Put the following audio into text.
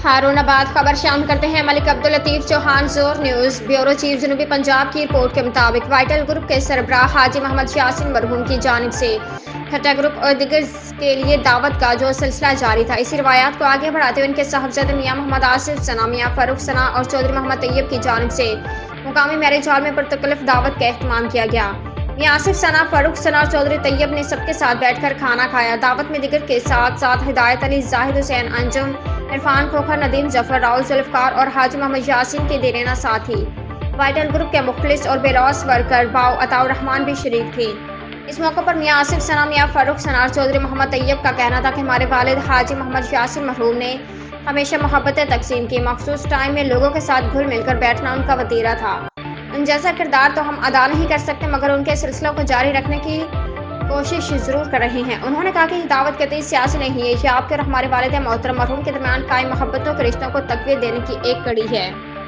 ہارون آباد خبر شامل کرتے ہیں ملک عبداللطیف چوہان زور نیوز بیورو چیف جنوبی پنجاب کی رپورٹ کے مطابق وائٹل گروپ کے سربراہ حاجی محمد یاسین مرحوم کی جانب سے ٹھٹہ گروپ اور دیگر کے لیے دعوت کا جو سلسلہ جاری تھا، اسی روایات کو آگے بڑھاتے ہوئے ان کے صاحبزادے میاں محمد آصف ثنا، میاں فاروق ثنا اور چودھری محمد طیب کی جانب سے مقامی میرج ہال میں پرتکلف دعوت کا اہتمام کیا گیا۔ میاں آصف ثنا، فاروق ثنا اور چودھری طیب نے سب کے ساتھ بیٹھ کر کھانا کھایا۔ دعوت میں دیگر کے ساتھ ساتھ ہدایت علی، زاہد حسین انجم، عرفان کھوکھر، ندیم ظفر، راؤل ذوالفقار اور حاجی محمد یاسین کے دیرینہ ساتھی وائٹل گروپ کے مخلص اور بے لوث ورکر باؤ عطاء الرحمان بھی شریک تھے۔ اس موقع پر میاں آصف ثنا، میاں فاروق ثنا اور چودھری محمد طیب کا کہنا تھا کہ ہمارے والد حاجی محمد یاسین مرحوم نے ہمیشہ محبتیں تقسیم کی، مخصوص ٹائم میں لوگوں کے ساتھ گھل مل کر بیٹھنا ان کا وتیرہ تھا۔ ان جیسا کردار تو ہم ادا نہیں کر سکتے مگر ان کے سلسلوں کو جاری رکھنے کی کوشش ضرور کر رہے ہیں۔ انہوں نے کہا کہ یہ دعوت قطعی سیاسی نہیں ہے، یہ آپ کے اور ہمارے والد محترم مرحوم کے درمیان قائم محبتوں کے رشتوں کو تقویت دینے کی ایک کڑی ہے۔